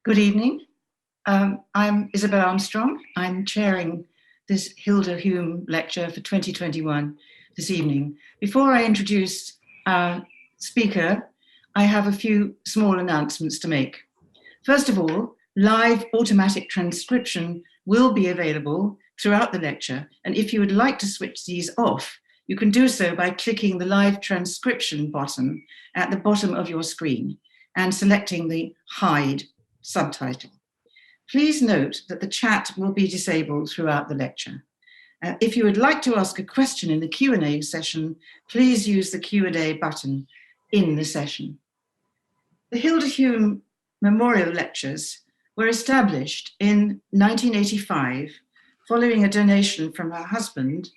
Good evening. I'm Isabel Armstrong. I'm chairing this Hilda Hulme lecture for 2021 this evening. Before I introduce our speaker, I have a few small announcements to make. First of all, live automatic transcription will be available throughout the lecture, and if you would like to switch these off, you can do so by clicking the live transcription button at the bottom of your screen and selecting the hide subtitle. Please note that the chat will be disabled throughout the lecture. If you would like to ask a question in the Q&A session, please use the Q&A button in the session. The Hilda Hulme Memorial Lectures were established in 1985 following a donation from her husband,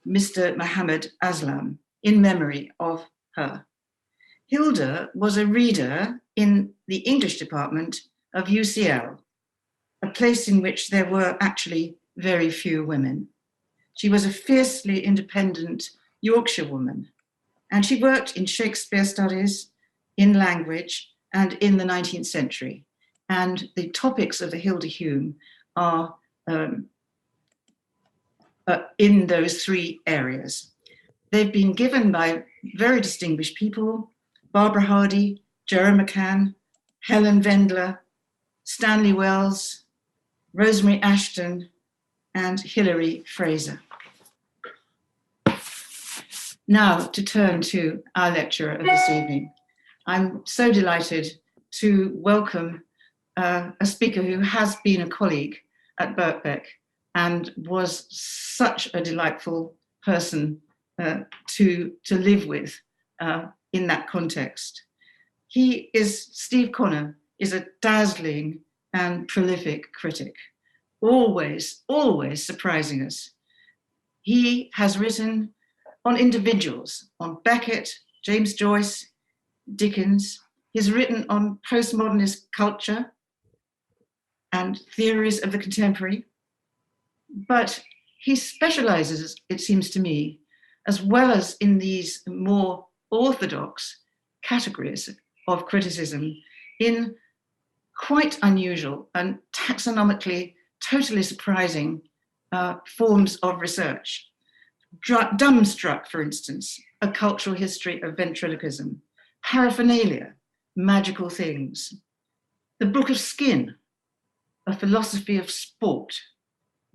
Mr. Mohammed Aslam, in memory of her. Hilda was a reader in the English department of UCL, a place in which there were actually very few women. She was a fiercely independent Yorkshire woman, and she worked in Shakespeare studies, in language, and in the 19th century. And the topics of the Hilda Hulme are in those three areas. They've been given by very distinguished people: Barbara Hardy, Jerome McCann, Helen Vendler, Stanley Wells, Rosemary Ashton, and Hilary Fraser. Now to turn to our lecturer of this evening. I'm so delighted to welcome a speaker who has been a colleague at Birkbeck and was such a delightful person to live with in that context. Steve Connor is a dazzling and prolific critic, always surprising us. He has written on individuals, on Beckett, James Joyce, Dickens. He's written on postmodernist culture and theories of the contemporary, but he specializes, it seems to me, as well as in these more orthodox categories of criticism, in quite unusual and taxonomically totally surprising forms of research. Dumbstruck, for instance, a cultural history of ventriloquism; Paraphernalia, magical things; The Book of Skin, a philosophy of sport;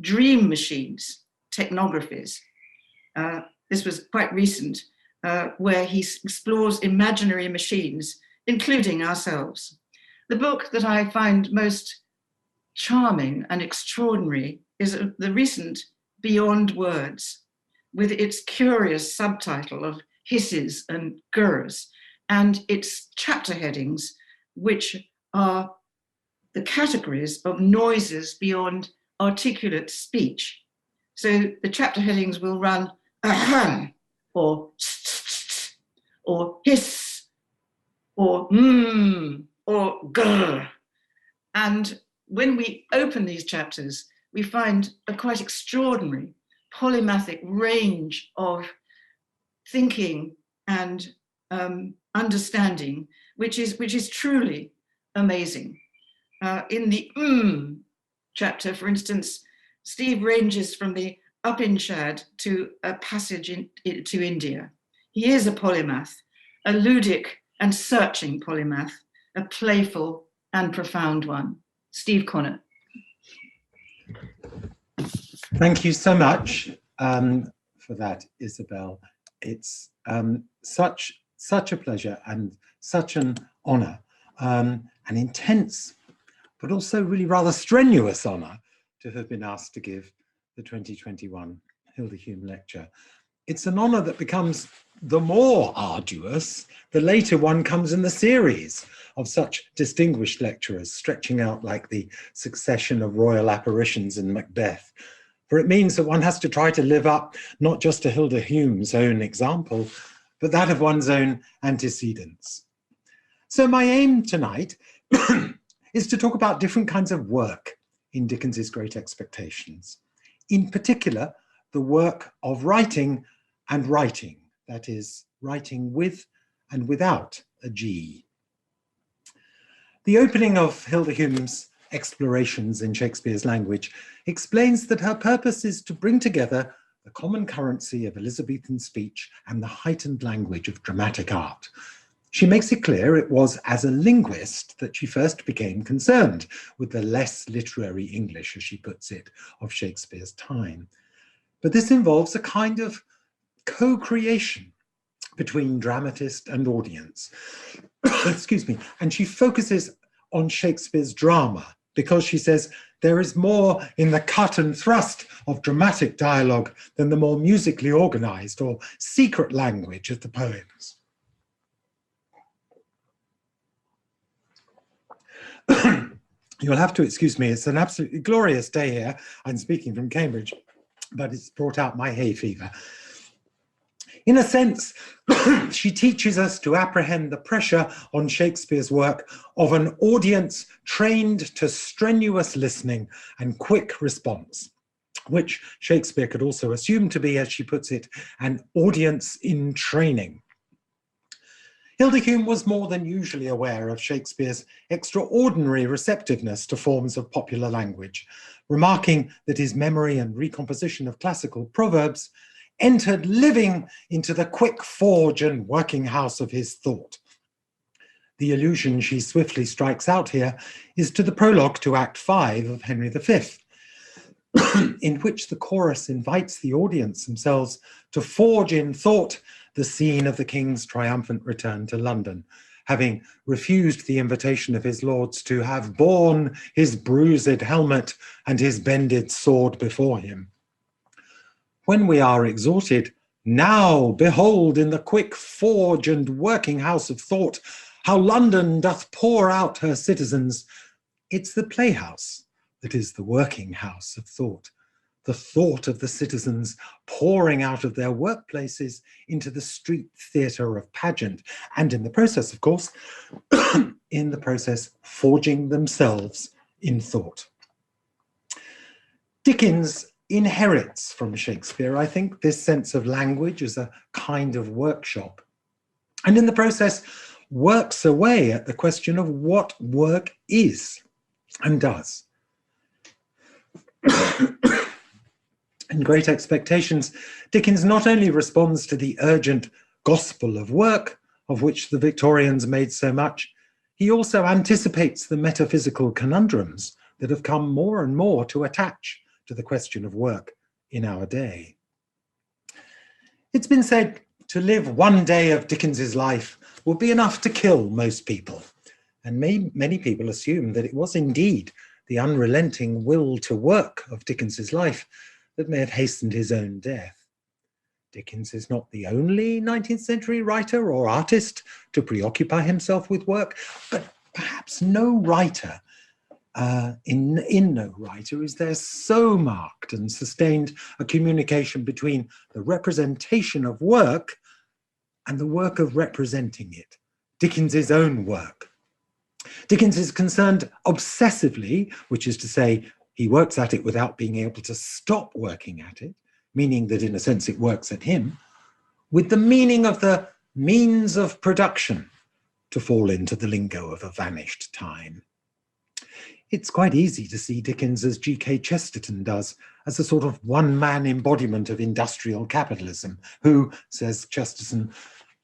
Dream machines, technographies. This was quite recent, where he explores imaginary machines, including ourselves. The book that I find most charming and extraordinary is the recent Beyond Words, with its curious subtitle of hisses and gurrs, and its chapter headings, which are the categories of noises beyond articulate speech. So the chapter headings will run ahem, or or hiss, or or grr. And when we open these chapters, we find a quite extraordinary polymathic range of thinking and understanding, which is truly amazing. In the chapter, for instance, Steve ranges from the Upanishad to a passage to India. He is a polymath, a ludic and searching polymath, a playful and profound one. Steve Connor. Thank you so much for that, Isabel. It's such a pleasure and such an honor, an intense, but also really rather strenuous honor to have been asked to give the 2021 Hilda Hulme lecture. It's an honor that becomes the more arduous the later one comes in the series of such distinguished lecturers, stretching out like the succession of royal apparitions in Macbeth. For it means that one has to try to live up not just to Hilda Hulme's own example, but that of one's own antecedents. So my aim tonight is to talk about different kinds of work in Dickens's Great Expectations. In particular, the work of writing and writing, that is, writing with and without a G. The opening of Hilda Hulme's explorations in Shakespeare's language explains that her purpose is to bring together the common currency of Elizabethan speech and the heightened language of dramatic art. She makes it clear it was as a linguist that she first became concerned with the less literary English, as she puts it, of Shakespeare's time. But this involves a kind of co-creation between dramatist and audience. Excuse me. And she focuses on Shakespeare's drama because she says there is more in the cut and thrust of dramatic dialogue than the more musically organized or secret language of the poems. You'll have to excuse me, it's an absolutely glorious day here. I'm speaking from Cambridge, but it's brought out my hay fever. In a sense, she teaches us to apprehend the pressure on Shakespeare's work of an audience trained to strenuous listening and quick response, which Shakespeare could also assume to be, as she puts it, an audience in training. Hilda Hulme was more than usually aware of Shakespeare's extraordinary receptiveness to forms of popular language, remarking that his memory and recomposition of classical proverbs entered living into the quick forge and working house of his thought. The allusion she swiftly strikes out here is to the prologue to Act 5 of Henry V, in which the chorus invites the audience themselves to forge in thought the scene of the king's triumphant return to London, having refused the invitation of his lords to have borne his bruised helmet and his bended sword before him. When we are exhorted, now behold in the quick forge and working house of thought, how London doth pour out her citizens, it's the playhouse that is the working house of thought, the thought of the citizens pouring out of their workplaces into the street theatre of pageant, and in the process, of course, in the process, forging themselves in thought. Dickens inherits from Shakespeare, I think, this sense of language as a kind of workshop, and in the process works away at the question of what work is and does. In Great Expectations, Dickens not only responds to the urgent gospel of work, of which the Victorians made so much, he also anticipates the metaphysical conundrums that have come more and more to attach to the question of work in our day. It's been said to live one day of Dickens's life would be enough to kill most people, and many people assume that it was indeed the unrelenting will to work of Dickens's life that may have hastened his own death. Dickens is not the only 19th century writer or artist to preoccupy himself with work, but perhaps no writer, in no writer is there so marked and sustained a communication between the representation of work and the work of representing it, Dickens's own work. Dickens is concerned obsessively, which is to say, he works at it without being able to stop working at it, meaning that in a sense it works at him, with the meaning of the means of production, to fall into the lingo of a vanished time. It's quite easy to see Dickens as G.K. Chesterton does, as a sort of one-man embodiment of industrial capitalism, who, says Chesterton,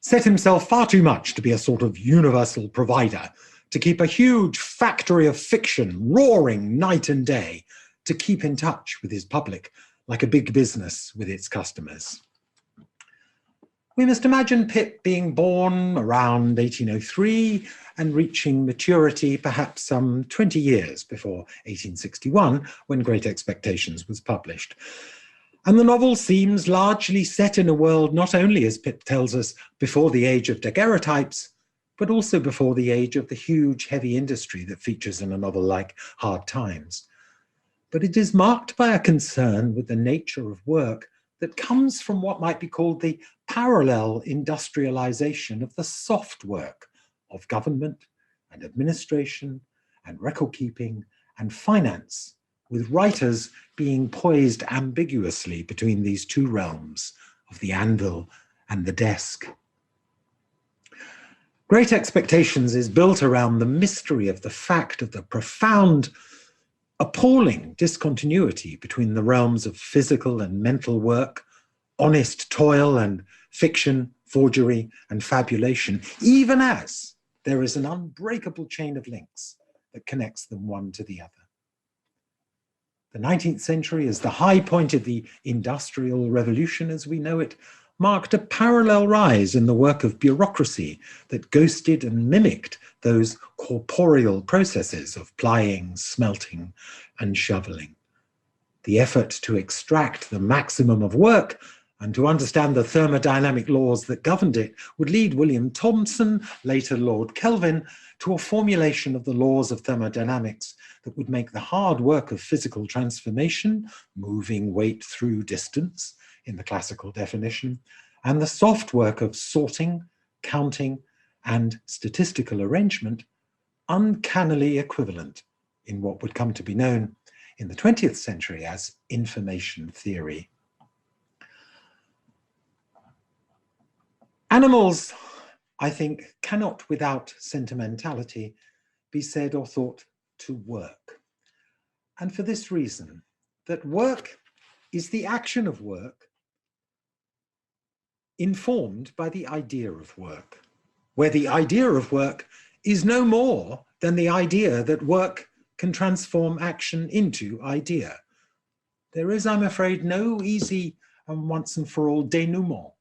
set himself far too much to be a sort of universal provider, to keep a huge factory of fiction roaring night and day, to keep in touch with his public like a big business with its customers. We must imagine Pip being born around 1803 and reaching maturity perhaps some 20 years before 1861, when Great Expectations was published. And the novel seems largely set in a world not only, as Pip tells us, before the age of daguerreotypes, but also before the age of the huge heavy industry that features in a novel like Hard Times. But it is marked by a concern with the nature of work that comes from what might be called the parallel industrialization of the soft work of government and administration and record keeping and finance, with writers being poised ambiguously between these two realms of the anvil and the desk. Great Expectations is built around the mystery of the fact of the profound, appalling discontinuity between the realms of physical and mental work, honest toil and fiction, forgery and fabulation, even as there is an unbreakable chain of links that connects them one to the other. The 19th century, as the high point of the Industrial Revolution as we know it, marked a parallel rise in the work of bureaucracy that ghosted and mimicked those corporeal processes of plying, smelting, and shoveling. The effort to extract the maximum of work and to understand the thermodynamic laws that governed it would lead William Thomson, later Lord Kelvin, to a formulation of the laws of thermodynamics that would make the hard work of physical transformation, moving weight through distance in the classical definition, and the soft work of sorting, counting, and statistical arrangement uncannily equivalent in what would come to be known in the 20th century as information theory. Animals, I think, cannot without sentimentality be said or thought to work. And for this reason, that work is the action of work informed by the idea of work, where the idea of work is no more than the idea that work can transform action into idea. There is, I'm afraid, no easy and once and for all denouement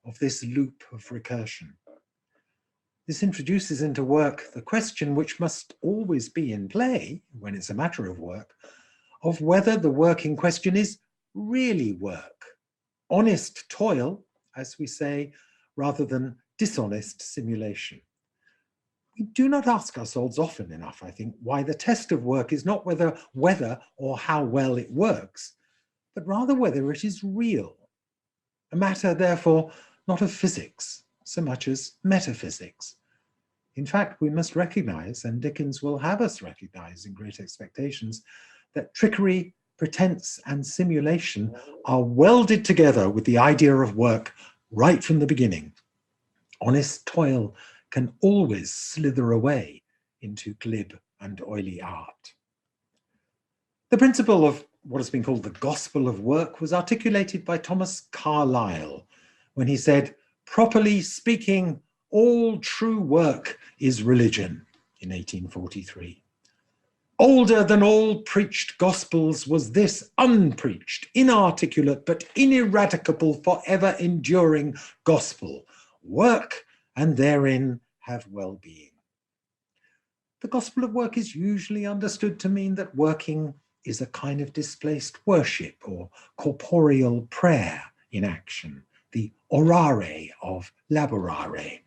of this loop of recursion. This introduces into work the question which must always be in play when it's a matter of work, of whether the work in question is really work, honest toil, as we say, rather than dishonest simulation. We do not ask ourselves often enough, I think, why the test of work is not whether or how well it works, but rather whether it is real. A matter, therefore, not of physics so much as metaphysics. In fact, we must recognize, and Dickens will have us recognize in Great Expectations, that trickery, pretense, and simulation are welded together with the idea of work right from the beginning. Honest toil can always slither away into glib and oily art. The principle of what has been called the gospel of work was articulated by Thomas Carlyle when he said, "Properly speaking, all true work is religion," in 1843. Older than all preached gospels was this unpreached, inarticulate, but ineradicable, forever enduring gospel. Work, and therein have well-being. The gospel of work is usually understood to mean that working is a kind of displaced worship or corporeal prayer in action, the orare of laborare.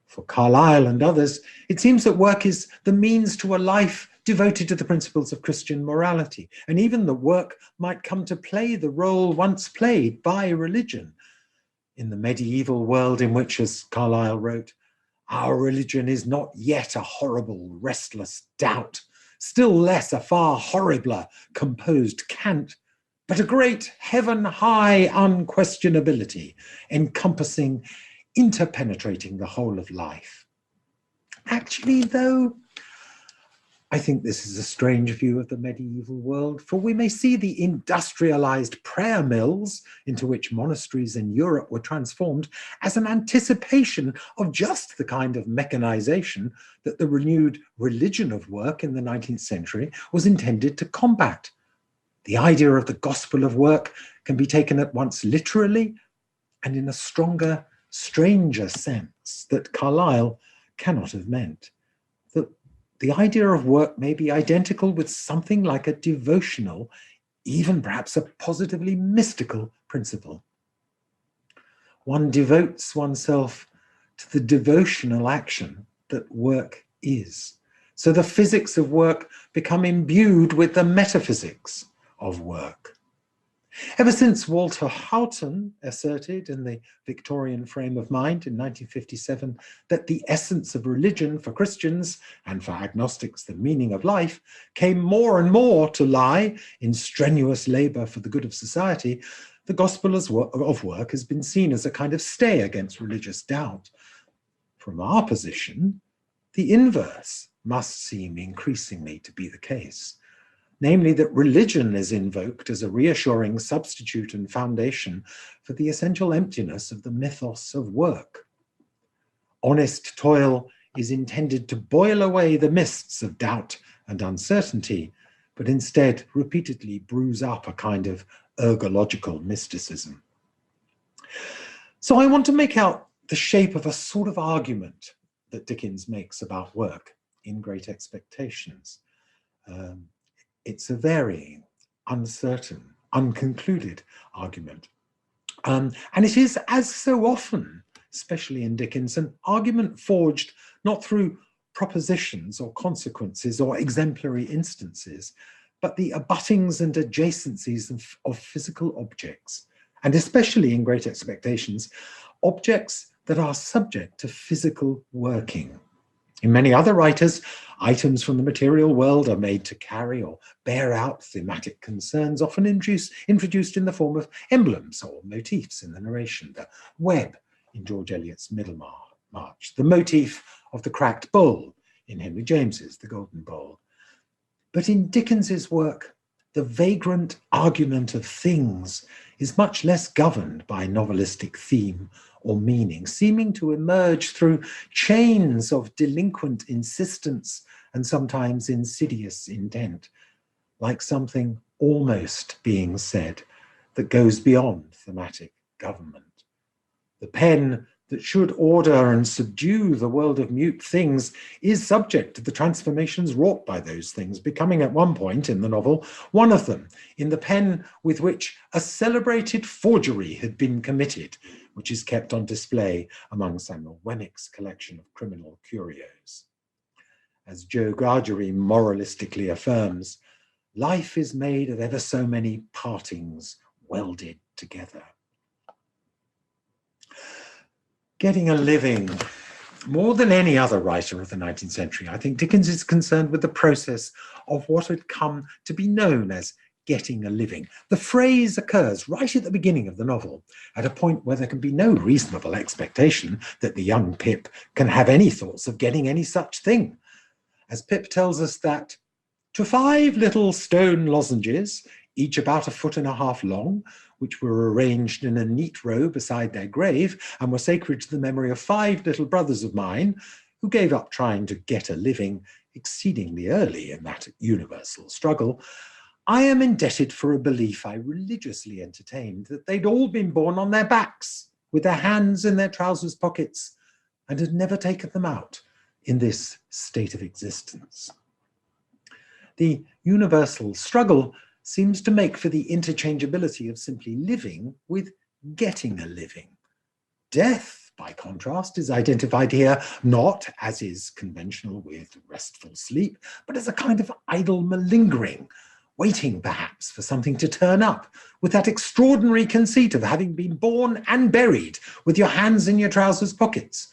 For Carlyle and others, it seems that work is the means to a life devoted to the principles of Christian morality, and even that work might come to play the role once played by religion. In the medieval world in which, as Carlyle wrote, our religion is not yet a horrible, restless doubt, still less a far horribler, composed cant, but a great heaven-high unquestionability, encompassing, interpenetrating the whole of life. Actually, though, I think this is a strange view of the medieval world, for we may see the industrialized prayer mills into which monasteries in Europe were transformed as an anticipation of just the kind of mechanization that the renewed religion of work in the 19th century was intended to combat. The idea of the gospel of work can be taken at once literally and in a stronger, stranger sense that Carlyle cannot have meant. The idea of work may be identical with something like a devotional, even perhaps a positively mystical principle. One devotes oneself to the devotional action that work is. So the physics of work become imbued with the metaphysics of work. Ever since Walter Houghton asserted in the Victorian Frame of Mind in 1957 that the essence of religion for Christians and for agnostics, the meaning of life, came more and more to lie in strenuous labor for the good of society, the gospel of work has been seen as a kind of stay against religious doubt. From our position, the inverse must seem increasingly to be the case, namely that religion is invoked as a reassuring substitute and foundation for the essential emptiness of the mythos of work. Honest toil is intended to boil away the mists of doubt and uncertainty, but instead repeatedly brews up a kind of ergological mysticism. So I want to make out the shape of a sort of argument that Dickens makes about work in Great Expectations. It's a varying, uncertain, unconcluded argument. And it is, as so often, especially in Dickens, an argument forged not through propositions or consequences or exemplary instances, but the abuttings and adjacencies of physical objects, and especially in Great Expectations, objects that are subject to physical working. In many other writers, items from the material world are made to carry or bear out thematic concerns, often introduced in the form of emblems or motifs in the narration. The web in George Eliot's Middlemarch, the motif of the cracked bowl in Henry James's The Golden Bowl. But in Dickens's work, the vagrant argument of things is much less governed by novelistic theme or meaning, seeming to emerge through chains of delinquent insistence and sometimes insidious intent, like something almost being said that goes beyond thematic government. The pen that should order and subdue the world of mute things is subject to the transformations wrought by those things, becoming at one point in the novel one of them, in the pen with which a celebrated forgery had been committed, which is kept on display among Samuel Wemmick's collection of criminal curios. As Joe Gargery moralistically affirms, life is made of ever so many partings welded together. Getting a living. More than any other writer of the 19th century, I think Dickens is concerned with the process of what had come to be known as getting a living. The phrase occurs right at the beginning of the novel, at a point where there can be no reasonable expectation that the young Pip can have any thoughts of getting any such thing. As Pip tells us that, to 5 little stone lozenges, each about 1.5 feet long, which were arranged in a neat row beside their grave and were sacred to the memory of 5 little brothers of mine who gave up trying to get a living exceedingly early in that universal struggle, I am indebted for a belief I religiously entertained that they'd all been born on their backs with their hands in their trousers pockets and had never taken them out in this state of existence. The universal struggle seems to make for the interchangeability of simply living with getting a living. Death, by contrast, is identified here not, as is conventional with restful sleep, but as a kind of idle malingering, waiting perhaps for something to turn up, with that extraordinary conceit of having been born and buried with your hands in your trousers pockets.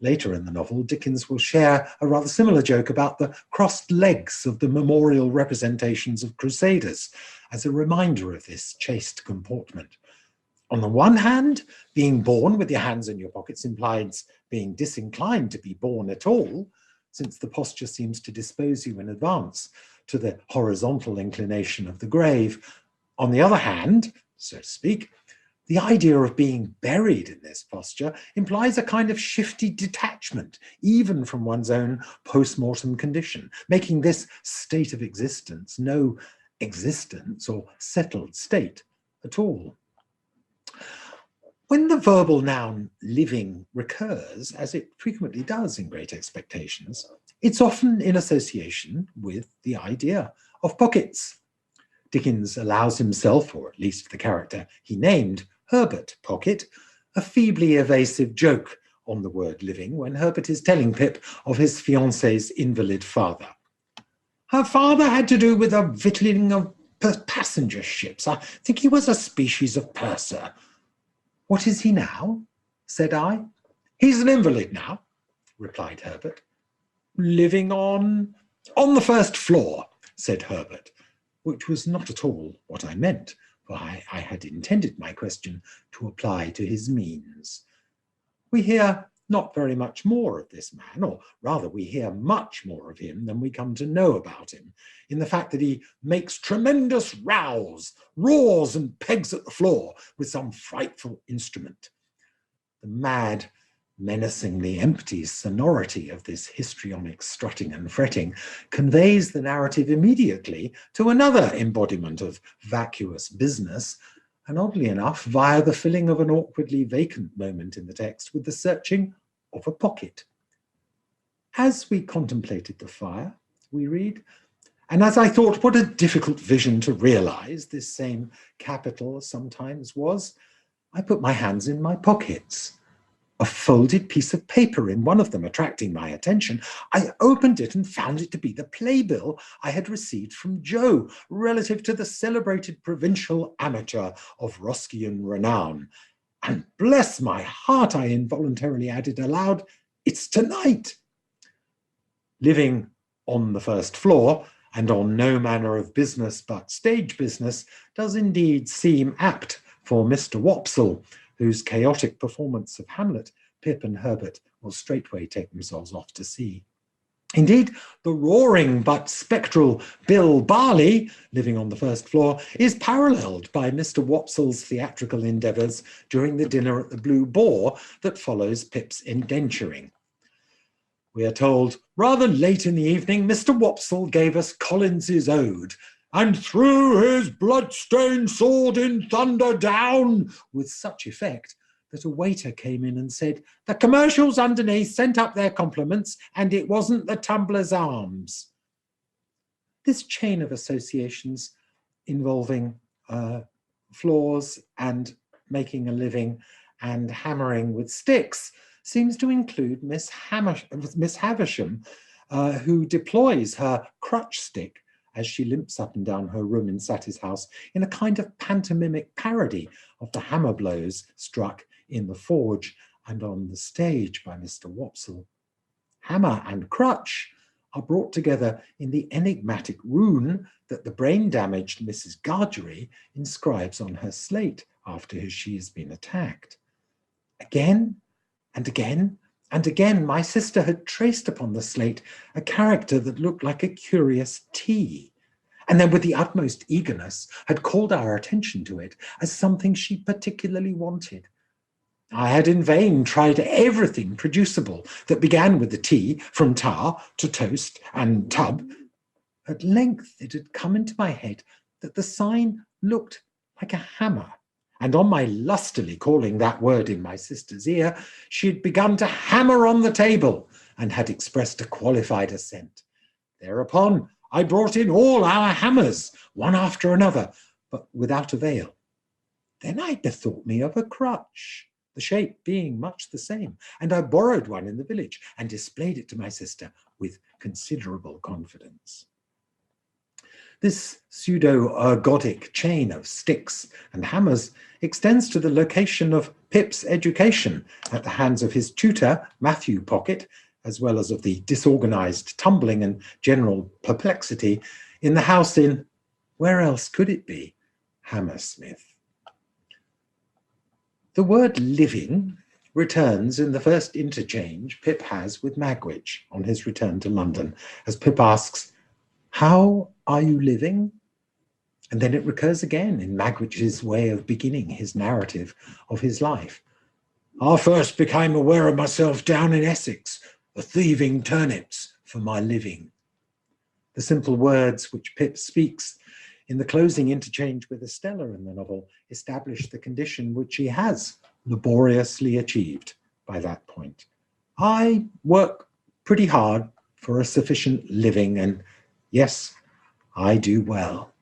Later in the novel, Dickens will share a rather similar joke about the crossed legs of the memorial representations of crusaders as a reminder of this chaste comportment. On the one hand, being born with your hands in your pockets implies being disinclined to be born at all, since the posture seems to dispose you in advance to the horizontal inclination of the grave. On the other hand, so to speak, the idea of being buried in this posture implies a kind of shifty detachment, even from one's own post-mortem condition, making this state of existence no existence or settled state at all. When the verbal noun living recurs, as it frequently does in Great Expectations, it's often in association with the idea of pockets. Dickens allows himself, or at least the character he named, Herbert Pocket, a feebly evasive joke on the word living when Herbert is telling Pip of his fiancée's invalid father. Her father had to do with the victualling of passenger ships. I think he was a species of purser. What is he now? Said I. He's an invalid now, replied Herbert. Living on the first floor, said Herbert, which was not at all what I meant, for I had intended my question to apply to his means. We hear not very much more of this man, or rather we hear much more of him than we come to know about him, in the fact that he makes tremendous rows, roars and pegs at the floor with some frightful instrument. The mad, menacingly empty sonority of this histrionic strutting and fretting conveys the narrative immediately to another embodiment of vacuous business, and oddly enough, via the filling of an awkwardly vacant moment in the text with the searching of a pocket. As we contemplated the fire, we read, and as I thought what a difficult vision to realize this same capital sometimes was, I put my hands in my pockets. A folded piece of paper in one of them attracting my attention, I opened it and found it to be the playbill I had received from Joe relative to the celebrated provincial amateur of Roskian renown. And bless my heart, I involuntarily added aloud, it's tonight. Living on the first floor and on no manner of business but stage business does indeed seem apt for Mr. Wopsle, whose chaotic performance of Hamlet Pip and Herbert will straightway take themselves off to see. Indeed, the roaring but spectral Bill Barley, living on the first floor, is paralleled by Mr. Wopsle's theatrical endeavours during the dinner at the Blue Boar that follows Pip's indenturing. We are told, rather late in the evening, Mr. Wopsle gave us Collins's Ode, and threw his blood-stained sword in thunder down, with such effect that a waiter came in and said, the commercials underneath sent up their compliments, and it wasn't the Tumbler's Arms. This chain of associations involving floors and making a living and hammering with sticks seems to include Miss Havisham, who deploys her crutch stick as she limps up and down her room in Satie's house in a kind of pantomimic parody of the hammer blows struck in the forge and on the stage by Mr. Wopsle. Hammer and crutch are brought together in the enigmatic rune that the brain-damaged Mrs. Gargery inscribes on her slate after she has been attacked. Again and again and again, my sister had traced upon the slate a character that looked like a curious T, and then with the utmost eagerness had called our attention to it as something she particularly wanted. I had in vain tried everything producible that began with the T, from tar to toast and tub. At length it had come into my head that the sign looked like a hammer, and on my lustily calling that word in my sister's ear, she had begun to hammer on the table and had expressed a qualified assent. Thereupon I brought in all our hammers, one after another, but without avail. Then I bethought me of a crutch, the shape being much the same, and I borrowed one in the village and displayed it to my sister with considerable confidence. This pseudo-ergodic chain of sticks and hammers extends to the location of Pip's education at the hands of his tutor, Matthew Pocket, as well as of the disorganized tumbling and general perplexity in the house in, where else could it be, Hammersmith. The word living returns in the first interchange Pip has with Magwitch on his return to London, as Pip asks, how are you living? And then it recurs again in Magwitch's way of beginning his narrative of his life. I first became aware of myself down in Essex, thieving turnips for my living. The simple words which Pip speaks in the closing interchange with Estella in the novel establish the condition which he has laboriously achieved by that point. I work pretty hard for a sufficient living, and yes, I do well.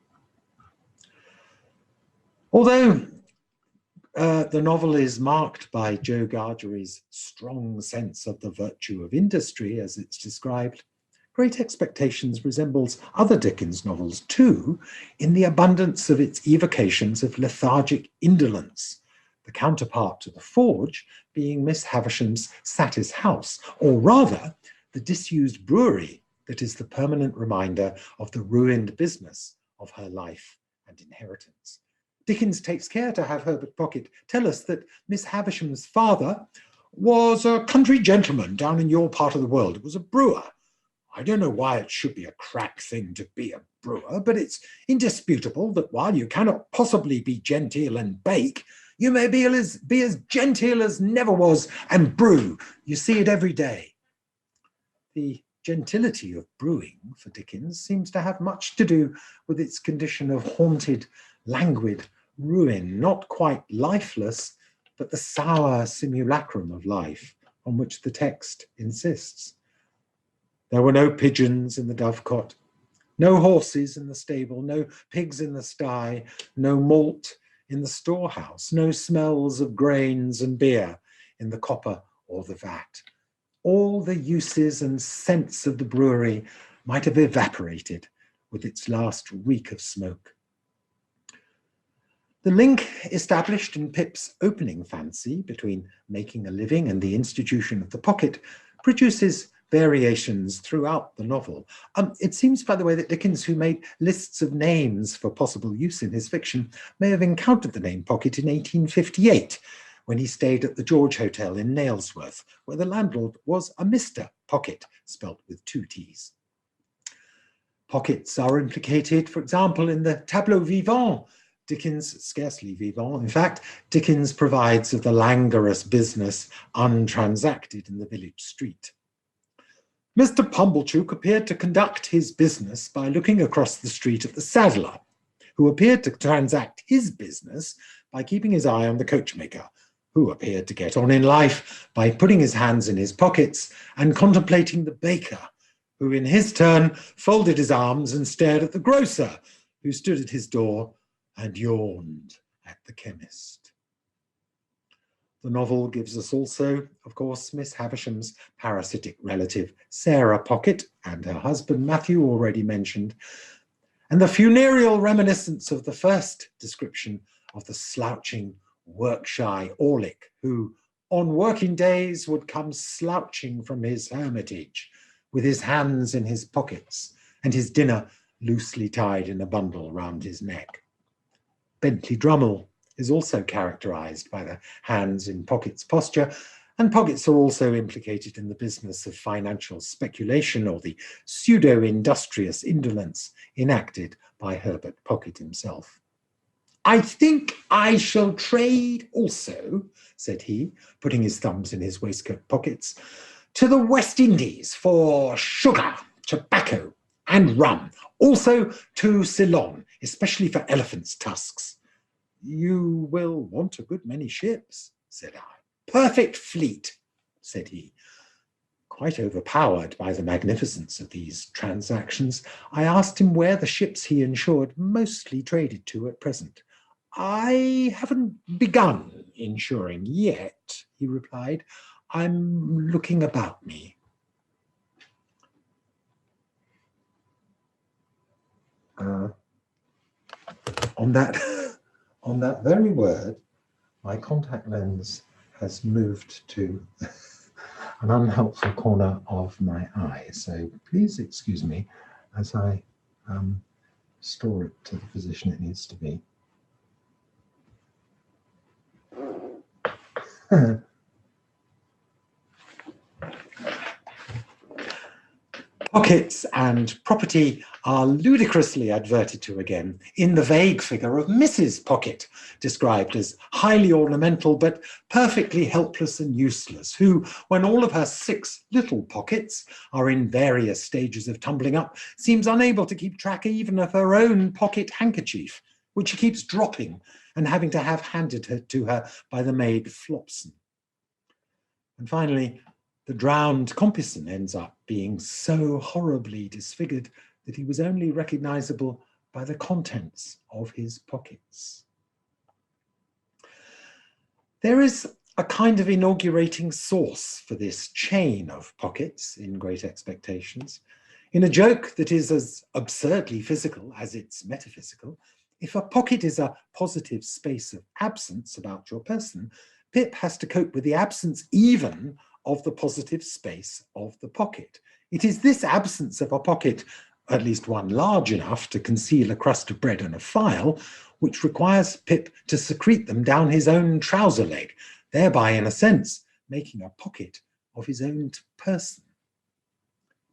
Although the novel is marked by Joe Gargery's strong sense of the virtue of industry, as it's described, Great Expectations resembles other Dickens novels too, in the abundance of its evocations of lethargic indolence, the counterpart to the forge being Miss Havisham's Satie's house, or rather, the disused brewery that is the permanent reminder of the ruined business of her life and inheritance. Dickens takes care to have Herbert Pocket tell us that Miss Havisham's father was a country gentleman down in your part of the world. It was a brewer. I don't know why it should be a crack thing to be a brewer, but it's indisputable that while you cannot possibly be genteel and bake, you may be as genteel as never was and brew. You see it every day. The gentility of brewing for Dickens seems to have much to do with its condition of haunted, languid ruin, not quite lifeless, but the sour simulacrum of life on which the text insists. There were no pigeons in the dovecot, no horses in the stable, no pigs in the sty, no malt in the storehouse, no smells of grains and beer in the copper or the vat. All the uses and scents of the brewery might have evaporated with its last reek of smoke. The link established in Pip's opening fancy between making a living and the institution of the pocket produces variations throughout the novel. It seems, by the way, that Dickens, who made lists of names for possible use in his fiction, may have encountered the name Pocket in 1858, when he stayed at the George Hotel in Nailsworth, where the landlord was a Mr. Pocket, spelt with 2 T's. Pockets are implicated, for example, in the tableau vivant. Dickens, scarcely vivant, in fact, Dickens provides of the languorous business untransacted in the village street. Mr. Pumblechook appeared to conduct his business by looking across the street at the saddler, who appeared to transact his business by keeping his eye on the coachmaker, who appeared to get on in life by putting his hands in his pockets and contemplating the baker, who in his turn folded his arms and stared at the grocer, who stood at his door and yawned at the chemist. The novel gives us also, of course, Miss Havisham's parasitic relative, Sarah Pocket, and her husband, Matthew, already mentioned, and the funereal reminiscence of the first description of the slouching, work-shy Orlick, who on working days would come slouching from his hermitage with his hands in his pockets and his dinner loosely tied in a bundle round his neck. Bentley Drummle is also characterized by the hands in pockets posture, and pockets are also implicated in the business of financial speculation or the pseudo-industrious indolence enacted by Herbert Pocket himself. I think I shall trade also, said he, putting his thumbs in his waistcoat pockets, to the West Indies for sugar, tobacco, and rum, also to Ceylon, especially for elephants' tusks. You will want a good many ships, said I. Perfect fleet, said he. Quite overpowered by the magnificence of these transactions, I asked him where the ships he insured mostly traded to at present. I haven't begun insuring yet, he replied. I'm looking about me. On that very word, my contact lens has moved to an unhelpful corner of my eye. So please excuse me as I store it to the position it needs to be. Pockets and property are ludicrously adverted to again in the vague figure of Mrs. Pocket, described as highly ornamental but perfectly helpless and useless, who, when all of her 6 little pockets are in various stages of tumbling up, seems unable to keep track even of her own pocket handkerchief, which she keeps dropping and having to have handed to her by the maid Flopson. And finally, the drowned Compeyson ends up being so horribly disfigured that he was only recognizable by the contents of his pockets. There is a kind of inaugurating source for this chain of pockets in Great Expectations. In a joke that is as absurdly physical as it's metaphysical, if a pocket is a positive space of absence about your person, Pip has to cope with the absence even of the positive space of the pocket. It is this absence of a pocket, at least one large enough to conceal a crust of bread and a file, which requires Pip to secrete them down his own trouser leg, thereby, in a sense, making a pocket of his own person.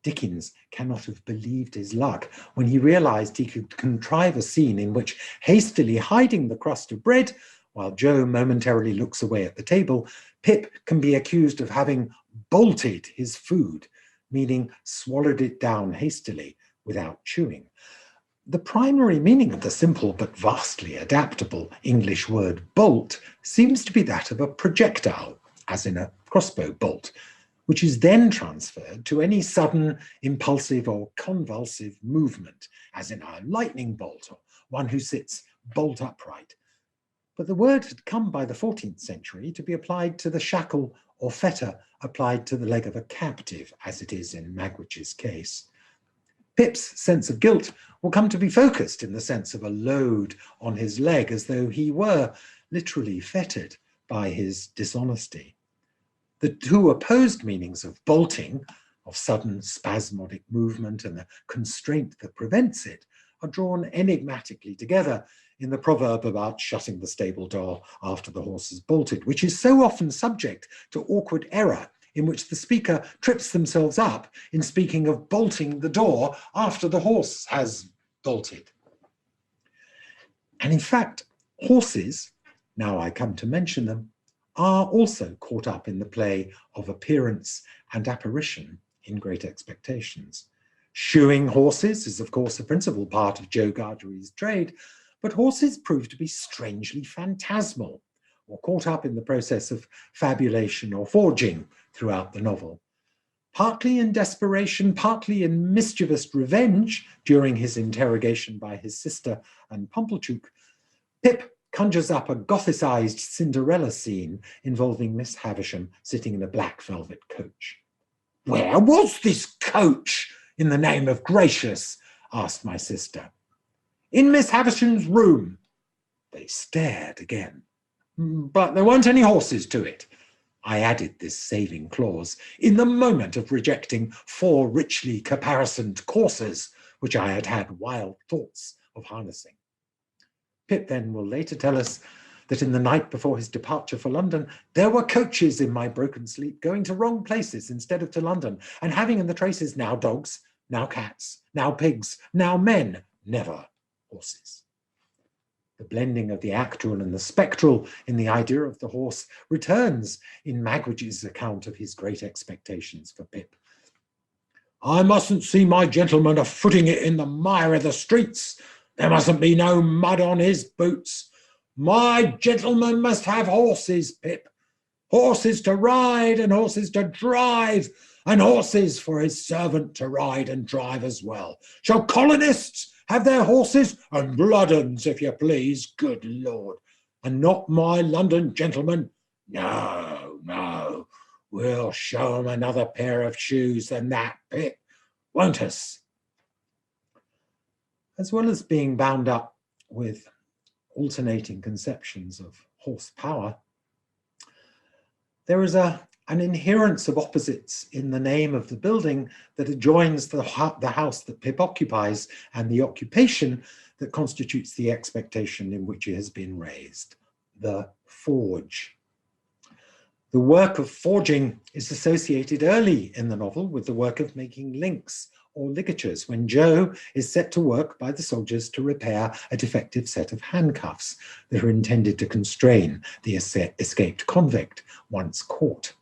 Dickens cannot have believed his luck when he realized he could contrive a scene in which, hastily hiding the crust of bread, while Joe momentarily looks away at the table, Pip can be accused of having bolted his food, meaning swallowed it down hastily without chewing. The primary meaning of the simple but vastly adaptable English word bolt seems to be that of a projectile, as in a crossbow bolt, which is then transferred to any sudden, impulsive or convulsive movement, as in a lightning bolt or one who sits bolt upright. But the word had come by the 14th century to be applied to the shackle or fetter applied to the leg of a captive, as it is in Magwitch's case. Pip's sense of guilt will come to be focused in the sense of a load on his leg, as though he were literally fettered by his dishonesty. The two opposed meanings of bolting, of sudden spasmodic movement, and the constraint that prevents it, are drawn enigmatically together in the proverb about shutting the stable door after the horse has bolted, which is so often subject to awkward error, in which the speaker trips themselves up in speaking of bolting the door after the horse has bolted. And in fact, horses, now I come to mention them, are also caught up in the play of appearance and apparition in Great Expectations. Shoeing horses is, of course, a principal part of Joe Gargery's trade, but horses prove to be strangely phantasmal, or caught up in the process of fabulation or forging throughout the novel. Partly in desperation, partly in mischievous revenge during his interrogation by his sister and Pumblechook, Pip conjures up a Gothicized Cinderella scene involving Miss Havisham sitting in a black velvet coach. "Where was this coach, in the name of gracious?" asked my sister. "In Miss Havisham's room." They stared again. "But there weren't any horses to it." I added this saving clause in the moment of rejecting 4 richly caparisoned coursers, which I had had wild thoughts of harnessing. Pip then will later tell us that in the night before his departure for London, there were coaches in my broken sleep going to wrong places instead of to London, and having in the traces now dogs, now cats, now pigs, now men, never horses. The blending of the actual and the spectral in the idea of the horse returns in Magwitch's account of his Great Expectations for Pip. "I mustn't see my gentleman a-footing it in the mire of the streets. There mustn't be no mud on his boots. My gentleman must have horses, Pip. Horses to ride and horses to drive, and horses for his servant to ride and drive as well. Shall colonists have their horses? And blood 'uns, if you please, good Lord. And not my London gentlemen? No, no. We'll show 'em another pair of shoes than that, Pip, won't us?" As well as being bound up with alternating conceptions of horsepower, there is an inherence of opposites in the name of the building that adjoins the house that Pip occupies and the occupation that constitutes the expectation in which it has been raised, the forge. The work of forging is associated early in the novel with the work of making links or ligatures, when Joe is set to work by the soldiers to repair a defective set of handcuffs that are intended to constrain the escaped convict once caught.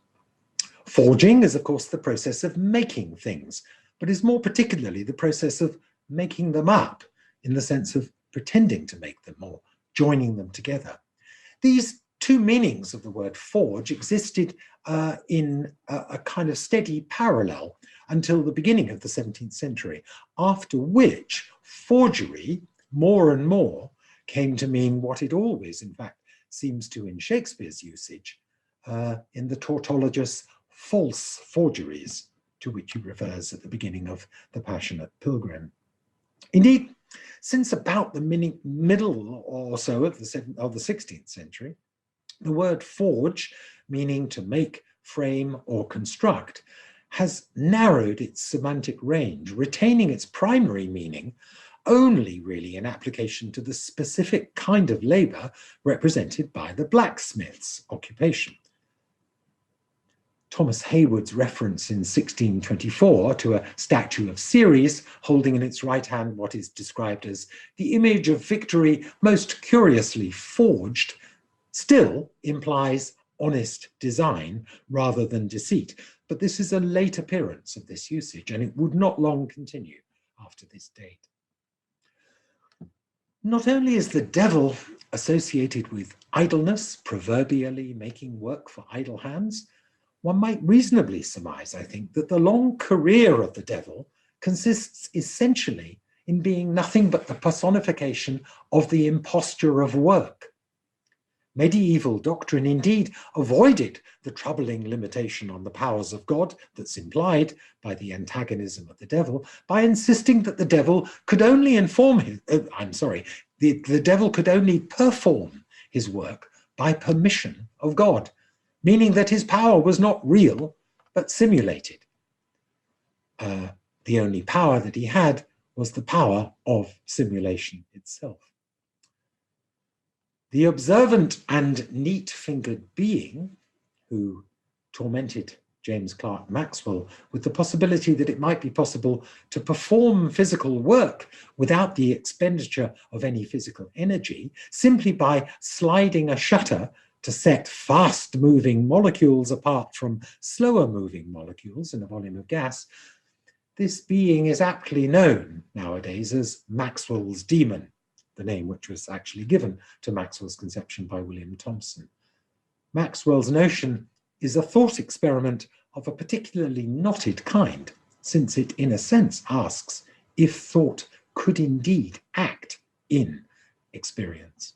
Forging is, of course, the process of making things, but is more particularly the process of making them up, in the sense of pretending to make them or joining them together. These two meanings of the word forge existed in a kind of steady parallel until the beginning of the 17th century, after which forgery more and more came to mean what it always, in fact, seems to in Shakespeare's usage, in the tautologous false forgeries, to which he refers at the beginning of The Passionate Pilgrim. Indeed, since about the middle or so of the 16th century, the word forge, meaning to make, frame, or construct, has narrowed its semantic range, retaining its primary meaning only really in application to the specific kind of labor represented by the blacksmith's occupation. Thomas Heywood's reference in 1624 to a statue of Ceres holding in its right hand what is described as the image of victory most curiously forged still implies honest design rather than deceit. But this is a late appearance of this usage, and it would not long continue after this date. Not only is the devil associated with idleness, proverbially making work for idle hands, one might reasonably surmise, I think, that the long career of the devil consists essentially in being nothing but the personification of the imposture of work. Medieval doctrine indeed avoided the troubling limitation on the powers of God that's implied by the antagonism of the devil by insisting that the devil could only the devil could only perform his work by permission of God, meaning that his power was not real, but simulated. The only power that he had was the power of simulation itself. The observant and neat-fingered being who tormented James Clerk Maxwell with the possibility that it might be possible to perform physical work without the expenditure of any physical energy, simply by sliding a shutter to set fast-moving molecules apart from slower-moving molecules in a volume of gas, this being is aptly known nowadays as Maxwell's Demon, the name which was actually given to Maxwell's conception by William Thomson. Maxwell's notion is a thought experiment of a particularly knotted kind, since it, in a sense, asks if thought could indeed act in experience.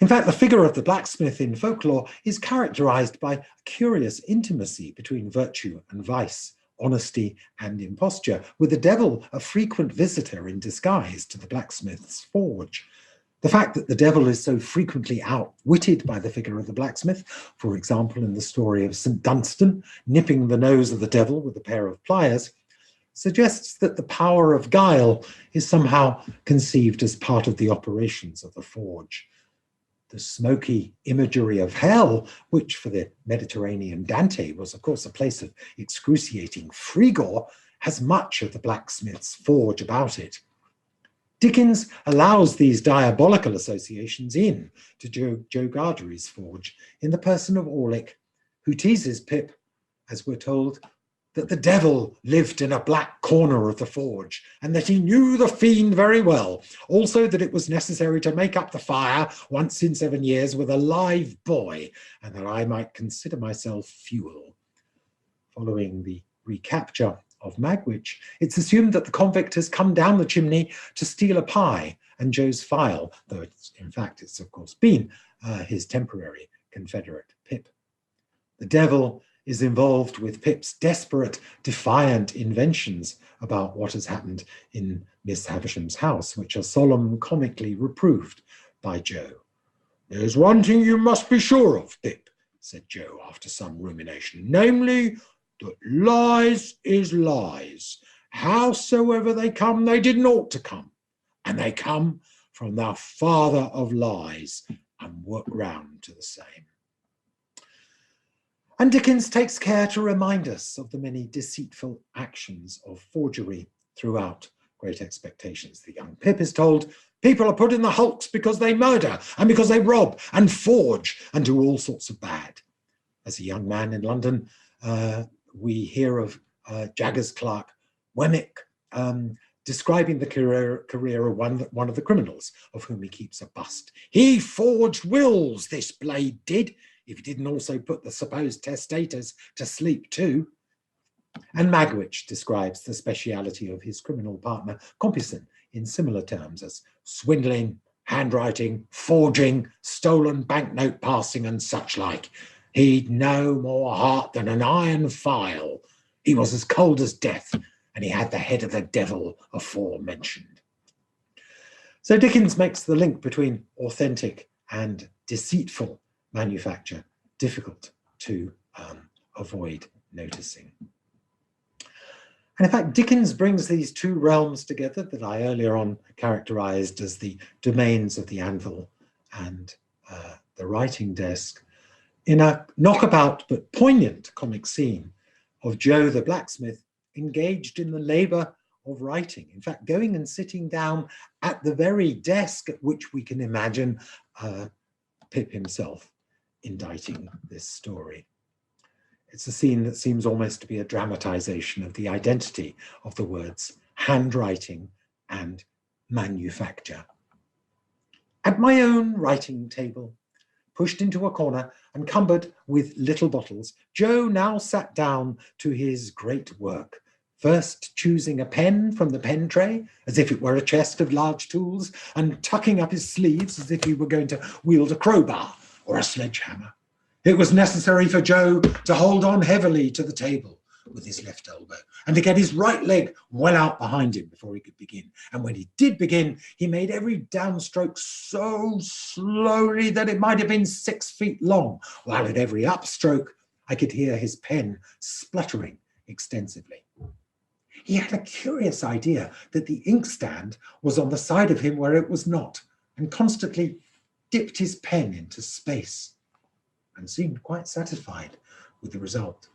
In fact, the figure of the blacksmith in folklore is characterized by a curious intimacy between virtue and vice, honesty and imposture, with the devil a frequent visitor in disguise to the blacksmith's forge. The fact that the devil is so frequently outwitted by the figure of the blacksmith, for example, in the story of St. Dunstan nipping the nose of the devil with a pair of pliers, suggests that the power of guile is somehow conceived as part of the operations of the forge. The smoky imagery of hell, which for the Mediterranean Dante was, of course, a place of excruciating frigor, has much of the blacksmith's forge about it. Dickens allows these diabolical associations in to Joe Gargery's forge in the person of Orlick, who teases Pip, as we're told, that the devil lived in a black corner of the forge and that he knew the fiend very well. Also that it was necessary to make up the fire once in 7 years with a live boy, and that I might consider myself fuel. Following the recapture of Magwitch, it's assumed that the convict has come down the chimney to steal a pie, and Joe's file, though in fact it's of course been his temporary confederate Pip. The devil is involved with Pip's desperate, defiant inventions about what has happened in Miss Havisham's house, which are solemn comically reproved by Joe. "There's one thing you must be sure of, Pip," said Joe after some rumination, "namely, that lies is lies. Howsoever they come, they didn't ought to come. And they come from the father of lies and work round to the same." And Dickens takes care to remind us of the many deceitful actions of forgery throughout Great Expectations. The young Pip is told, "People are put in the hulks because they murder and because they rob and forge and do all sorts of bad." As a young man in London, we hear of Jaggers Clerk Wemmick describing the career of one of the criminals, of whom he keeps a bust. "He forged wills, this blade did, if he didn't also put the supposed testators to sleep too." And Magwitch describes the speciality of his criminal partner, Compeyson, in similar terms as swindling, handwriting, forging, stolen banknote passing, and such like. "He'd no more heart than an iron file. He was as cold as death, and he had the head of the devil aforementioned." So Dickens makes the link between authentic and deceitful manufacture difficult to avoid noticing. And in fact, Dickens brings these two realms together that I earlier on characterized as the domains of the anvil and the writing desk In a knockabout but poignant comic scene of Joe the blacksmith engaged in the labor of writing, in fact, going and sitting down at the very desk at which we can imagine Pip himself inditing this story. It's a scene that seems almost to be a dramatization of the identity of the words handwriting and manufacture. At my own writing table, pushed into a corner and cumbered with little bottles, Joe now sat down to his great work, first choosing a pen from the pen tray, as if it were a chest of large tools, and tucking up his sleeves as if he were going to wield a crowbar or a sledgehammer. It was necessary for Joe to hold on heavily to the table with his left elbow and to get his right leg well out behind him before he could begin. And when he did begin, he made every downstroke so slowly that it might have been 6 feet long, while at every upstroke, I could hear his pen spluttering extensively. He had a curious idea that the inkstand was on the side of him where it was not, and constantly dipped his pen into space and seemed quite satisfied with the result.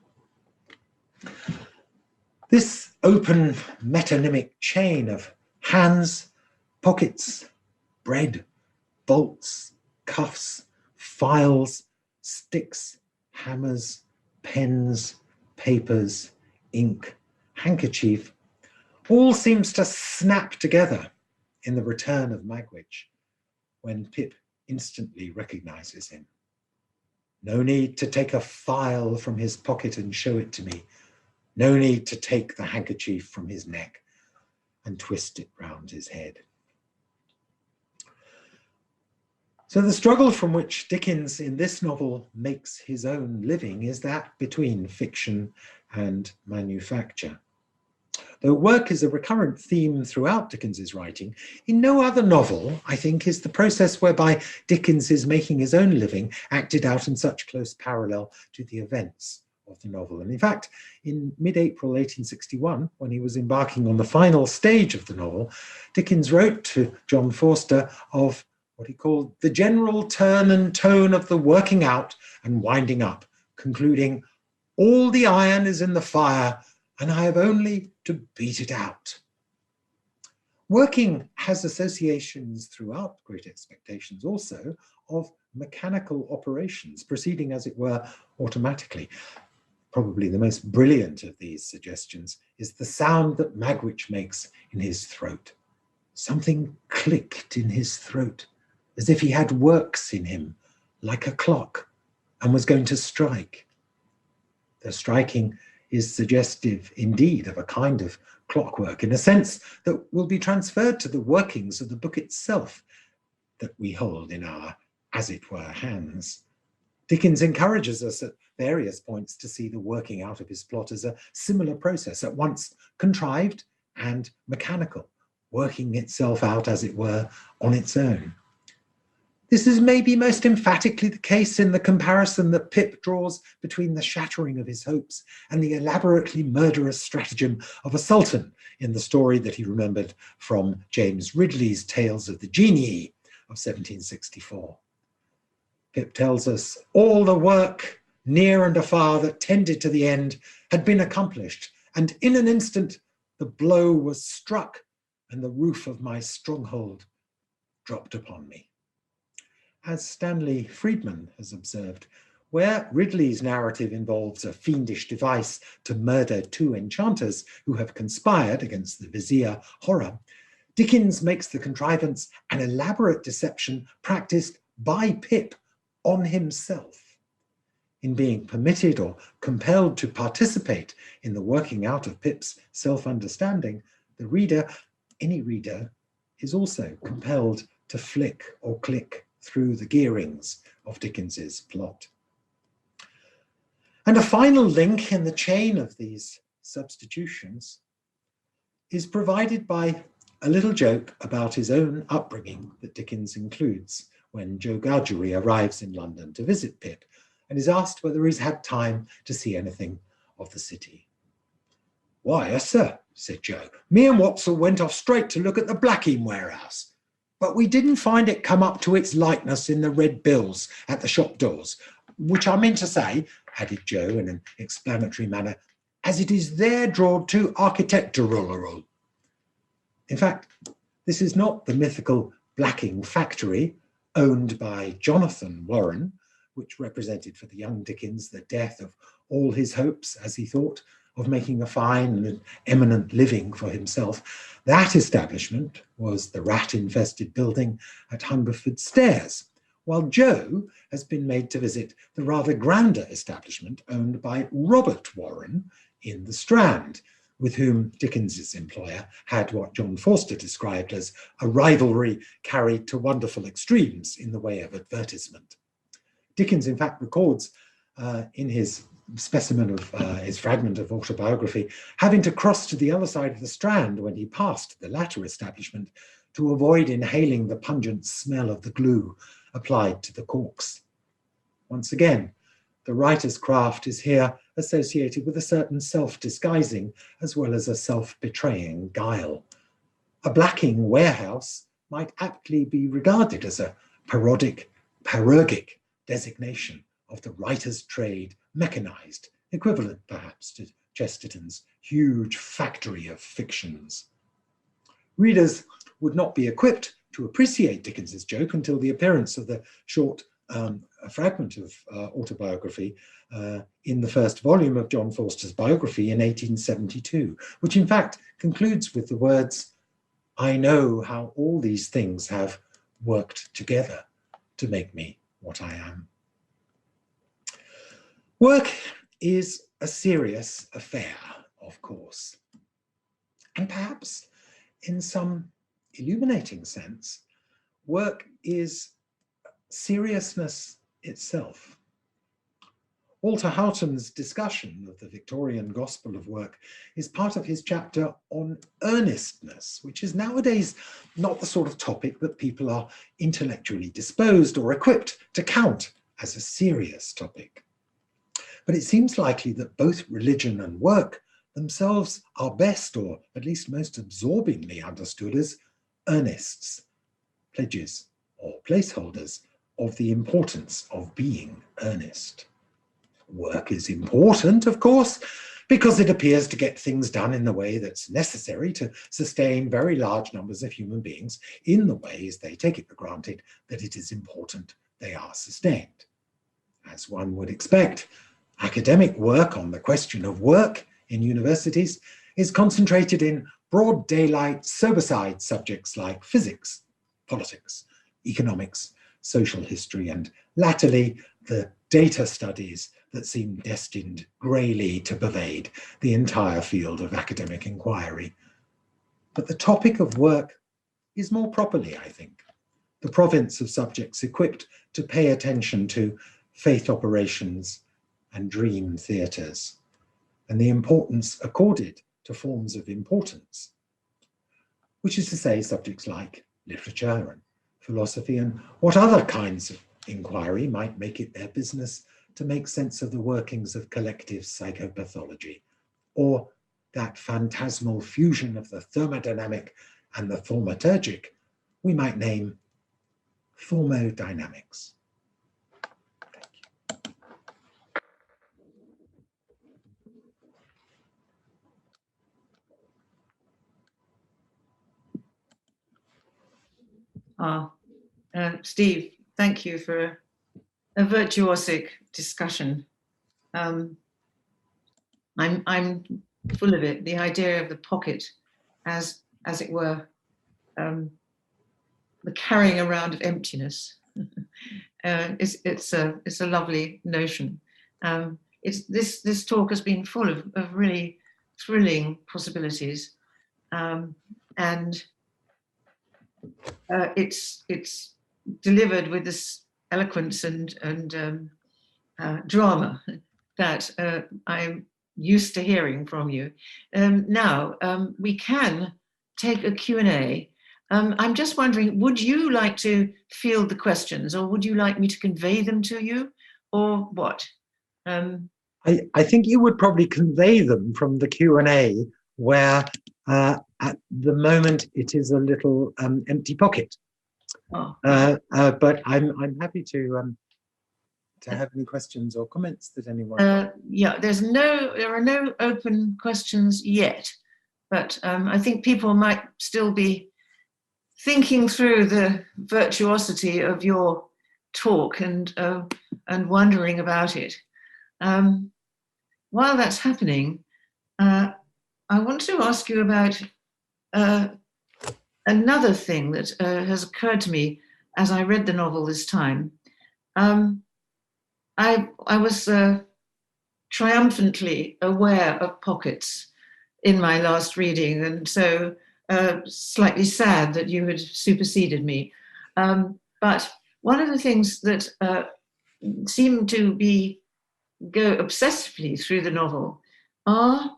This open metonymic chain of hands, pockets, bread, bolts, cuffs, files, sticks, hammers, pens, papers, ink, handkerchief, all seems to snap together in the return of Magwitch when Pip instantly recognizes him. No need to take a file from his pocket and show it to me. No need to take the handkerchief from his neck and twist it round his head. So the struggle from which Dickens in this novel makes his own living is that between fiction and manufacture. Though work is a recurrent theme throughout Dickens's writing, in no other novel, I think, is the process whereby Dickens is making his own living acted out in such close parallel to the events of the novel. And in fact, in mid-April 1861, when he was embarking on the final stage of the novel, Dickens wrote to John Forster of what he called the general turn and tone of the working out and winding up, concluding, "All the iron is in the fire, and I have only to beat it out." Working has associations throughout Great Expectations also of mechanical operations, proceeding as it were automatically. Probably the most brilliant of these suggestions is the sound that Magwitch makes in his throat. Something clicked in his throat, as if he had works in him, like a clock, and was going to strike. The striking is suggestive indeed of a kind of clockwork, in a sense that will be transferred to the workings of the book itself that we hold in our, as it were, hands. Dickens encourages us at various points to see the working out of his plot as a similar process, at once contrived and mechanical, working itself out, as it were, on its own. This is maybe most emphatically the case in the comparison that Pip draws between the shattering of his hopes and the elaborately murderous stratagem of a sultan in the story that he remembered from James Ridley's Tales of the Genii of 1764. Pip tells us all the work near and afar that tended to the end had been accomplished, and in an instant the blow was struck and the roof of my stronghold dropped upon me. As Stanley Friedman has observed, where Ridley's narrative involves a fiendish device to murder two enchanters who have conspired against the vizier Horror, Dickens makes the contrivance an elaborate deception practiced by Pip on himself. In being permitted or compelled to participate in the working out of Pip's self-understanding, the reader, any reader, is also compelled to flick or click through the gearings of Dickens's plot. And a final link in the chain of these substitutions is provided by a little joke about his own upbringing that Dickens includes when Joe Gargery arrives in London to visit Pip and is asked whether he's had time to see anything of the city. "Why, yes, sir," said Joe. "Me and Watzel went off straight to look at the blacking warehouse, but we didn't find it come up to its likeness in the red bills at the shop doors. which I meant to say, added Joe in an explanatory manner, as it is there drawed to architectural. In fact, this is not the mythical blacking factory owned by Jonathan Warren, which represented for the young Dickens the death of all his hopes, as he thought, of making a fine and eminent living for himself. That establishment was the rat-infested building at Hungerford Stairs, while Joe has been made to visit the rather grander establishment owned by Robert Warren in the Strand, with whom Dickens's employer had what John Forster described as a rivalry carried to wonderful extremes in the way of advertisement. Dickens, in fact, records in his specimen of his fragment of autobiography, having to cross to the other side of the Strand when he passed the latter establishment to avoid inhaling the pungent smell of the glue applied to the corks. Once again, the writer's craft is here associated with a certain self-disguising as well as a self-betraying guile. A blacking warehouse might aptly be regarded as a parodic, parogic designation of the writer's trade mechanized, equivalent perhaps to Chesterton's huge factory of fictions. Readers would not be equipped to appreciate Dickens's joke until the appearance of the short fragment of autobiography in the first volume of John Forster's biography in 1872, which in fact concludes with the words, "I know how all these things have worked together to make me what I am." Work is a serious affair, of course, and perhaps in some illuminating sense, work is seriousness itself. Walter Houghton's discussion of the Victorian gospel of work is part of his chapter on earnestness, which is nowadays not the sort of topic that people are intellectually disposed or equipped to count as a serious topic. But it seems likely that both religion and work themselves are best, or at least most absorbingly understood as earnests, pledges, or placeholders of the importance of being earnest. Work is important, of course, because it appears to get things done in the way that's necessary to sustain very large numbers of human beings in the ways they take it for granted that it is important they are sustained. As one would expect, academic work on the question of work in universities is concentrated in broad daylight, sober-side subjects like physics, politics, economics, social history, and latterly the data studies that seem destined greyly to pervade the entire field of academic inquiry. But the topic of work is more properly, I think, the province of subjects equipped to pay attention to faith operations and dream theatres, and the importance accorded to forms of importance, which is to say subjects like literature and philosophy and what other kinds of inquiry might make it their business to make sense of the workings of collective psychopathology, or that phantasmal fusion of the thermodynamic and the thaumaturgic we might name thermodynamics. Steve, thank you for a virtuosic discussion. I'm full of it. The idea of the pocket, as it were, the carrying around of emptiness. It's a lovely notion. This talk has been full of really thrilling possibilities, and it's delivered with this eloquence and drama that I'm used to hearing from you. Now, we can take a Q&A. I'm just wondering, would you like to field the questions, or would you like me to convey them to you, or what? I think you would probably convey them from the Q&A, where at the moment it is a little empty pocket. Oh. But I'm happy to to have any questions or comments that anyone. Yeah, there are no open questions yet, but I think people might still be thinking through the virtuosity of your talk and wondering about it. While that's happening, I want to ask you about another thing that has occurred to me as I read the novel this time. I was triumphantly aware of pockets in my last reading, and so slightly sad that you had superseded me. But one of the things that seemed to go obsessively through the novel are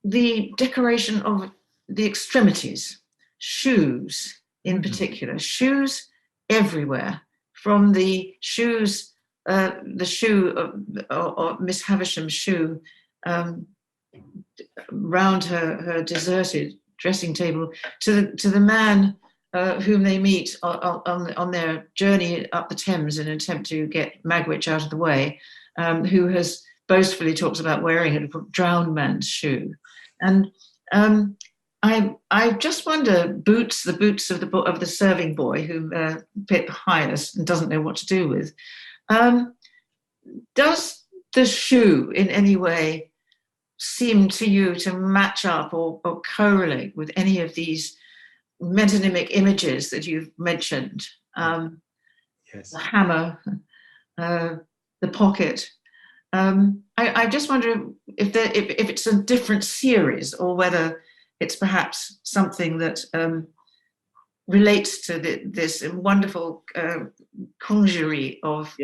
the decoration of the extremities, shoes in particular, shoes everywhere, from the shoes, the shoe of Miss Havisham's shoe round her deserted dressing table, to the man whom they meet on their journey up the Thames in an attempt to get Magwitch out of the way, who has boastfully talks about wearing a drowned man's shoe. And I just wonder, the boots of the serving boy whom Pip hires and doesn't know what to do with. Does the shoe in any way seem to you to match up or correlate with any of these metonymic images that you've mentioned? Yes. The hammer, the pocket. I just wonder if it's a different series, or whether it's perhaps something that relates to this wonderful conjury of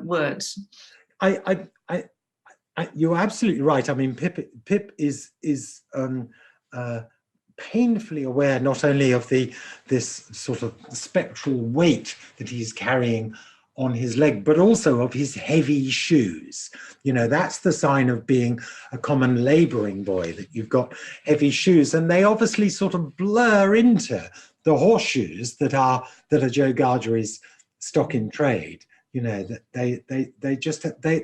words. You're absolutely right. I mean, Pip is painfully aware not only of this sort of spectral weight that he's carrying on his leg, but also of his heavy shoes. You know, that's the sign of being a common labouring boy, that you've got heavy shoes, and they obviously sort of blur into the horseshoes that are Joe Gargery's stock in trade. You know, that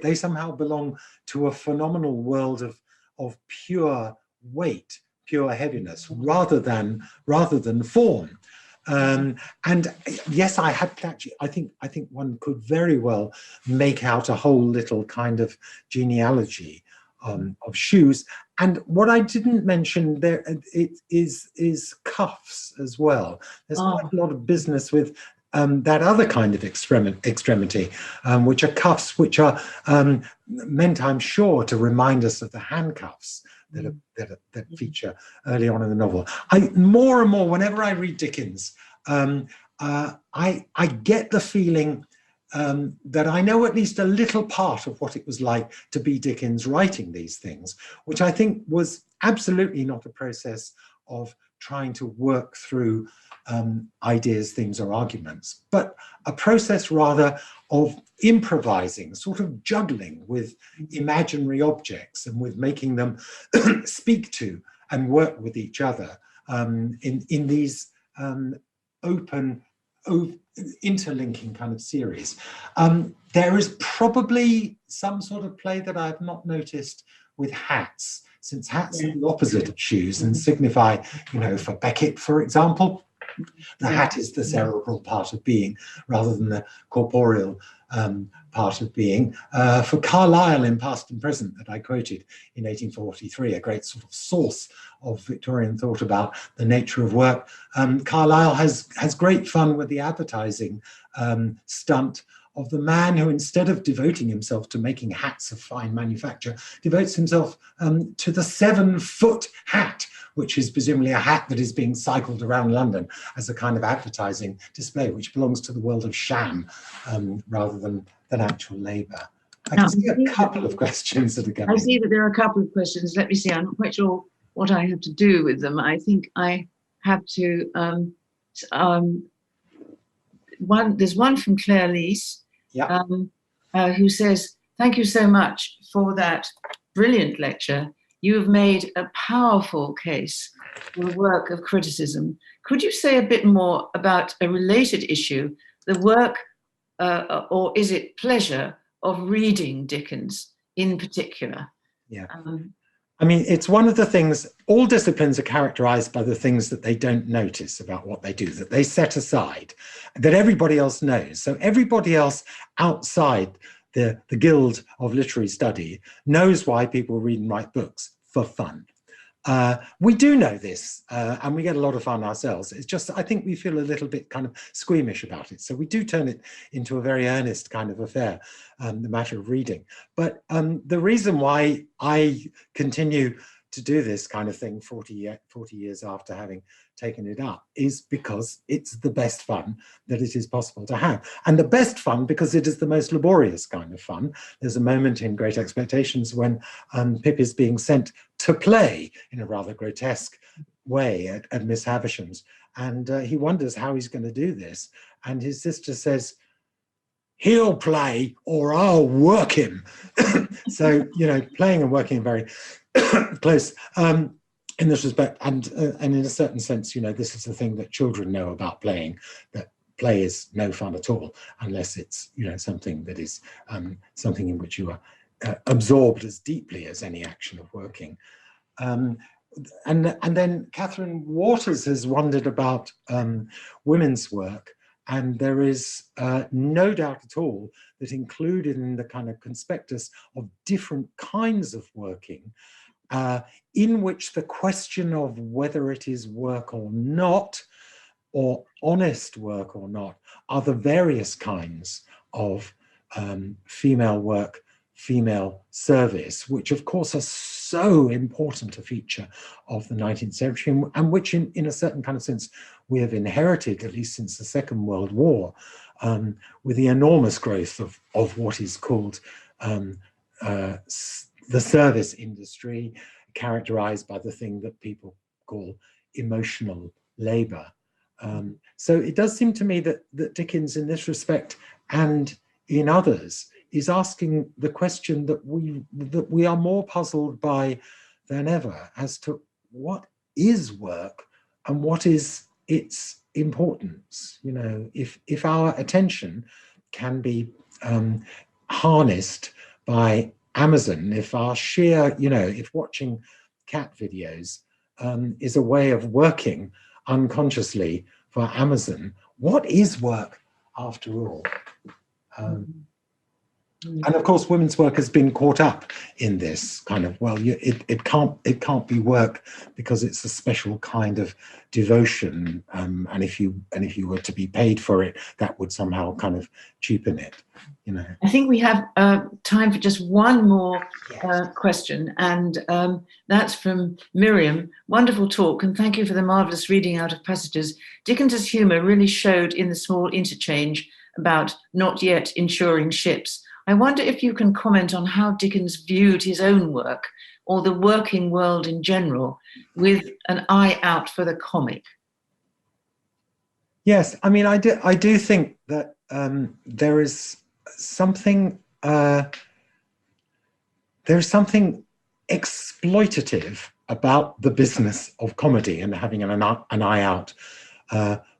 they somehow belong to a phenomenal world of pure weight, pure heaviness, rather than form. And yes, I had actually. I think one could very well make out a whole little kind of genealogy of shoes. And what I didn't mention there is cuffs as well. There's quite a lot of business with that other kind of extremity, which are cuffs, which are meant, I'm sure, to remind us of the handcuffs that feature early on in the novel. More and more, whenever I read Dickens, I get the feeling that I know at least a little part of what it was like to be Dickens writing these things, which I think was absolutely not a process of trying to work through ideas, things, or arguments, but a process rather of improvising, sort of juggling with imaginary objects and with making them speak to and work with each other in these open, interlinking kind of series. There is probably some sort of play that I've not noticed with hats, since hats are the opposite of shoes and signify, you know, for Beckett, for example, the hat is the cerebral part of being rather than the corporeal part of being. For Carlyle in Past and Present, that I quoted in 1843, a great sort of source of Victorian thought about the nature of work, Carlyle has great fun with the advertising stunt of the man who, instead of devoting himself to making hats of fine manufacture, devotes himself to the 7-foot hat, which is presumably a hat that is being cycled around London as a kind of advertising display, which belongs to the world of sham rather than actual labour. I can see a couple of questions that are coming. I see that there are a couple of questions. Let me see. I'm not quite sure what I have to do with them. I think I have to. There's one from Claire Leese, who says, "Thank you so much for that brilliant lecture. You have made a powerful case for the work of criticism. Could you say a bit more about a related issue, the work or is it pleasure of reading Dickens in particular? Yeah. I mean, it's one of the things, all disciplines are characterized by the things that they don't notice about what they do, that they set aside, that everybody else knows. So everybody else outside the guild of literary study knows why people read and write books for fun. We do know this, and we get a lot of fun ourselves. It's just, I think we feel a little bit kind of squeamish about it. So we do turn it into a very earnest kind of affair, the matter of reading. But the reason why I continue to do this kind of thing 40 years after having taken it up is because it's the best fun that it is possible to have. And the best fun because it is the most laborious kind of fun. There's a moment in Great Expectations when Pip is being sent to play in a rather grotesque way at Miss Havisham's. And he wonders how he's going to do this. And his sister says, he'll play or I'll work him. So, you know, playing and working are very close in this respect. And in a certain sense, you know, this is the thing that children know about playing, that play is no fun at all, unless it's, you know, something that is something in which you are absorbed as deeply as any action of working. And then Catherine Waters has wondered about women's work, and there is no doubt at all that included in the kind of conspectus of different kinds of working, in which the question of whether it is work or not, or honest work or not, are the various kinds of female work, female service, which of course are so important a feature of the 19th century, and which in a certain kind of sense we have inherited, at least since the Second World War, with the enormous growth of what is called the service industry, characterized by the thing that people call emotional labor. So it does seem to me that Dickens in this respect and in others is asking the question that we are more puzzled by than ever as to what is work and what is its importance. You know, if our attention can be harnessed by Amazon, if our sheer, you know, if watching cat videos is a way of working unconsciously for Amazon, what is work after all? And of course, women's work has been caught up in this kind of, well, it can't be work because it's a special kind of devotion, and if you were to be paid for it, that would somehow kind of cheapen it, you know. I think we have time for just one more question, and that's from Miriam. Wonderful talk, and thank you for the marvelous reading out of passages. Dickens's humour really showed in the small interchange about not yet insuring ships. I wonder if you can comment on how Dickens viewed his own work or the working world in general with an eye out for the comic. Yes, I mean, I do think that there is something exploitative about the business of comedy and having an eye out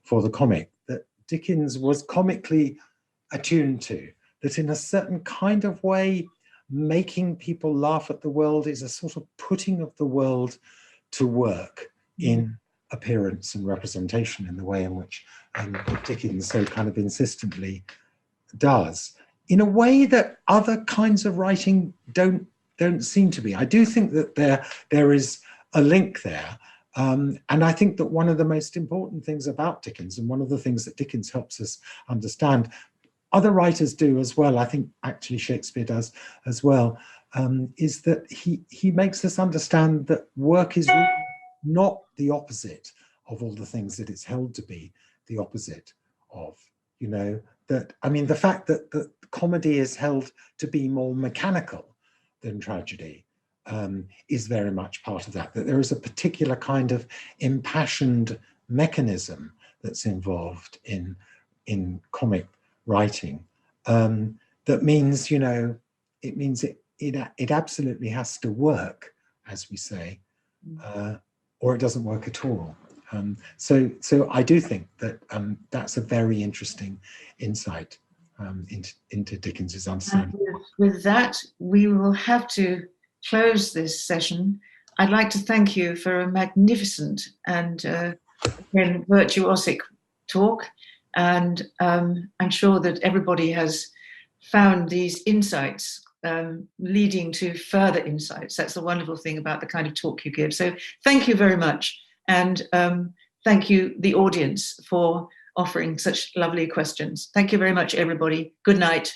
for the comic that Dickens was comically attuned to. That in a certain kind of way, making people laugh at the world is a sort of putting of the world to work in appearance and representation in the way in which Dickens so kind of insistently does, in a way that other kinds of writing don't seem to be. I do think that there is a link there. And I think that one of the most important things about Dickens, and one of the things that Dickens helps us understand, other writers do as well, I think actually Shakespeare does as well, is that he makes us understand that work is really not the opposite of all the things that it's held to be the opposite of. You know, that, I mean, the fact that the comedy is held to be more mechanical than tragedy is very much part of that, that there is a particular kind of impassioned mechanism that's involved in comic writing, that means, you know, it means it absolutely has to work, as we say, or it doesn't work at all. So I do think that that's a very interesting insight into Dickens's understanding. With that, we will have to close this session. I'd like to thank you for a magnificent and again, virtuosic talk. And I'm sure that everybody has found these insights leading to further insights. That's the wonderful thing about the kind of talk you give. So thank you very much. And thank you, the audience, for offering such lovely questions. Thank you very much, everybody. Good night.